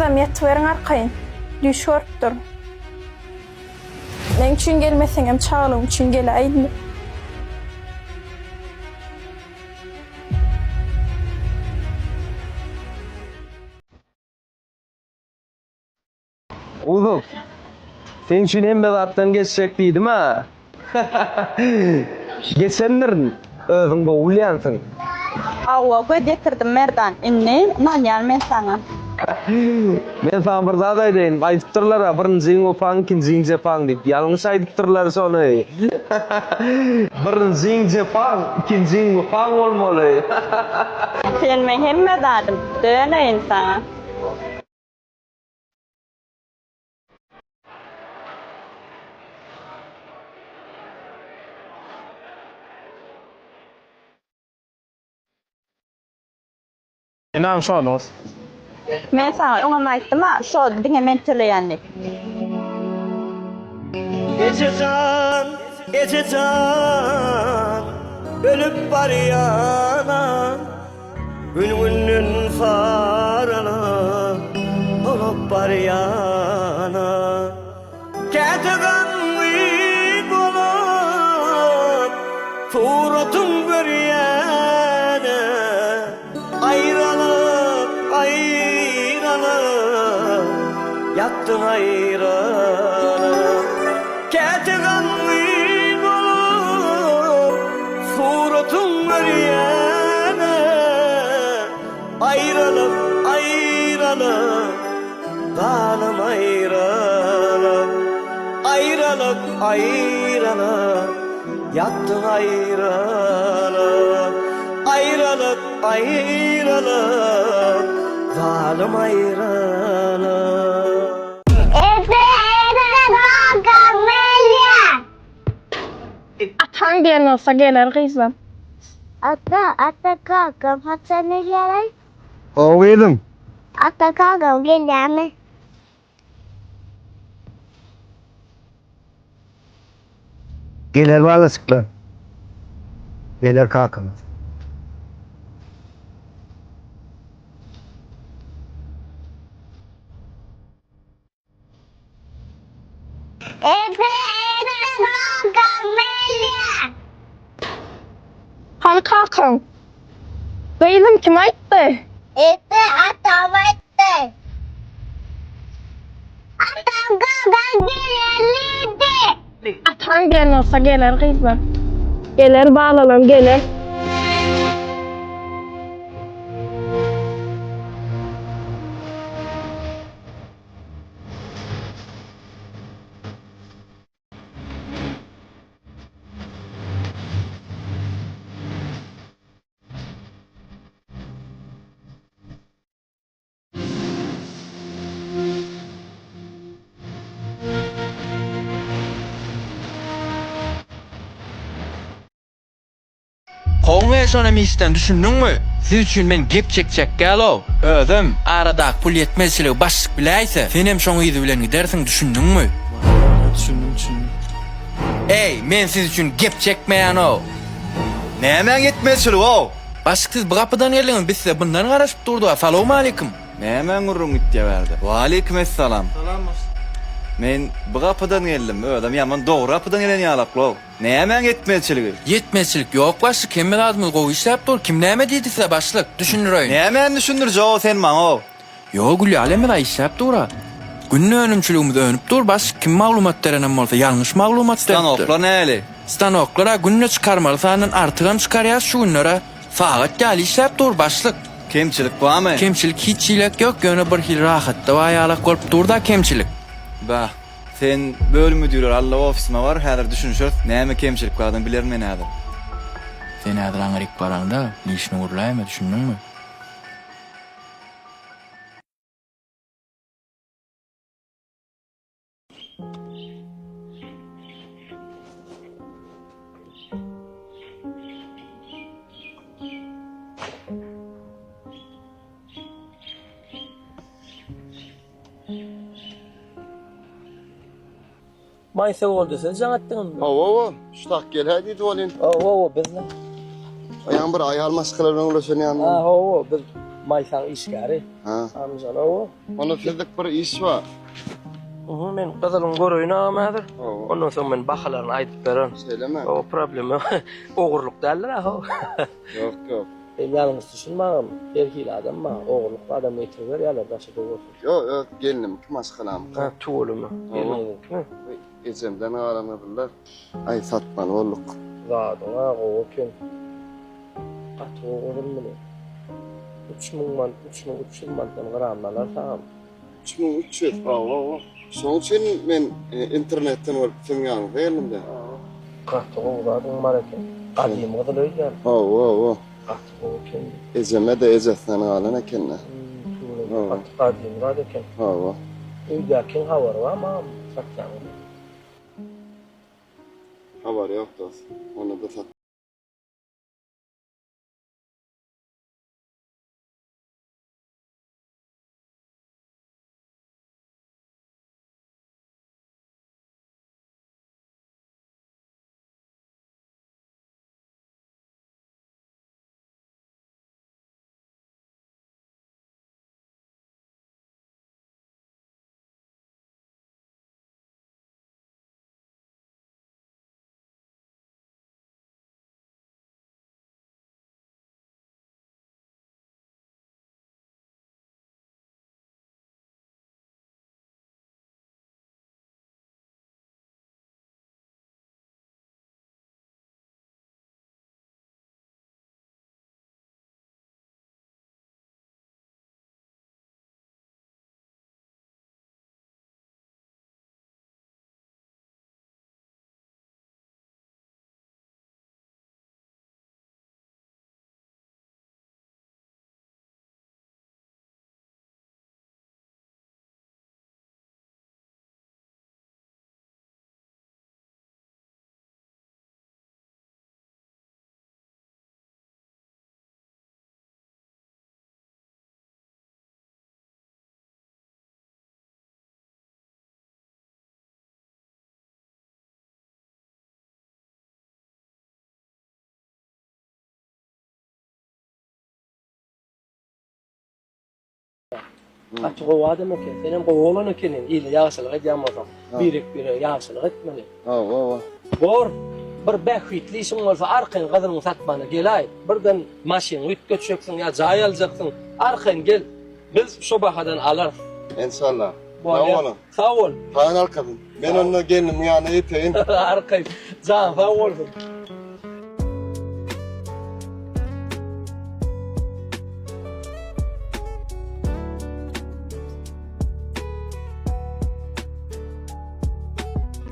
Gizem yetiberiň arkaýyn. Düşüripdir. Men üçin gelmeseňem çağlagyň üçin geleýin. Oğlum, sen için en belattan geçecek değilim ha. Geçenlerin özün bu ulyansın. Awa bu getirdim merdan. Inni nanyan men sana. Men sana bir zat aýdaýyn, aýdypdyrlar ha, birinjiň opaň, ikinjiň jepaň diýip. Ýalňyş aýdypdyrlar şonu. Birinjiň jepaň, ikinjiň opaň bolmaly. Sen men hemme dadım. Döneýin sana. Inan şonus. Men sana oňa aýtdym ha, şo diňe men teleýänlik. Gece can, ölüp var yana, günün farana, olup var yana. Ketigan uyup olup, suratın görýäne, aýralyp, yattın aýralyp. Ketigan uyup olup, suratın görýäne, aýralyp, galam aýralyp, yattın aýralyp, galam aýralyp. Atan diýen bolsa geler gyzam. Ata kakam hatta ne gelay? O edim. Ata kakam gelýärmi? Geler balasyklar. Geler kakam. Hani kalkaň? Gyzym kim aýtdy? Atam aýtdy. Atam kakam gelýärdi. Atan diýen bolsa geler gyzam. Geler balalam geler. Hoň ekonomisten düşündiňmi? Siz üçin men gep çekjek galo. Özüm arada pul yetmezçiligi başlyk biläýse, sen hem şoň ýüzü bilen gidersiň düşündiňmi? Düşündüm. Ey, men siz üçin gep çekmeýän o. Näme yetmezçilik o? Başlyk siz bu gapydan geldiňiz, biz size bundan garaşyp durdy. Assalamu alaykum. Näme gurrun gitdi berdi? Wa alaykum assalam. Men bu gapydan geldim. Ödem ýaman dogry gapydan gelen ýalaklo. Näme yetmezçiligi? Yetmezçilik ýok başlyk, hem adamyz gowy işläp dur. Kim näme diýdi size başlyk? Düşünýärin. Näme düşündirjo sen maňa? Ýok, gül alemde işläp dura. Günni önümçiligimiz önüp dur, başlyk kim maglumat berenen bolsa ýalňyş maglumat beripdir. Stanoklar näli? Stanoklara günne çıkarmaly sanyň artygan çıkarýar şu günlere. Sagat ýaly işläp dur başlyk. Kemçilik barmy? Kemçilik hiç ýylak ýok, ýöne bir hil rahatda we ýalak bolup durda kemçilik. Bah, sen bölüm müdürler Allah ofisime var, häzir düşünşür. Näme kemçilik bardyň bilermen häzir. Sen häzir aňyryk baraňda, işini urlaýma, düşündiňmi? Maysa oldu sen janatdyň. Ova, ştak gel hadi dolin. O bizle. Ayağım bir ayar maskalarına ulaşan yanına. Ha, biz Maysan işgäri. Ha. Amjana o. Ona sizlik bir iş var. Men qızılın görüýüne amadyr. Oo. Ondan soň men bahalaryny aýdyp berem. Söyleme. O problemi ogurluk derler ha. Yok yok. Ben yalnız düşünmem. Erkili adam mı? Oğurluk adam getirler yalar daşıda olsun. Yok yok gelinim kim aşkınam. Ha tuğulu mu? Gelmeyecek mi? Ecemden ağranadılar. Ay satmalı olduk. Zaten ha o kün. Atı oğurun mu ne? 3.000 mandan gramlar tamam. 3300. Oo. Şoň üçin men internetten görüp senden geldim de. Katı oğurun var eken. Adim o da öyle. Oo. Atı o kün. Eceme de ezetden alan ekenler. Tuğulu. Atı adim var eken. Oo. Uydakin havar var ama satacağım. Haber yok dost. Onu da sat. Atı o adam eken. Senin oğlan ekenin ile yaşalık edemezsin. Birik yaşalık etmeli. Oo. Bor bir behwitli işin olsa arkan qadının satmana gelay. Birden maşin üt götüreceksin ya jay alacaksın. Arkan gel. Biz şu bahadan alar. İnşallah. Bu Sağ arada- olun. Sağ ol. Kaan arkadaşım. Ben onunla gelinim yani yeteyin. Arkayım. Can sağ olsun.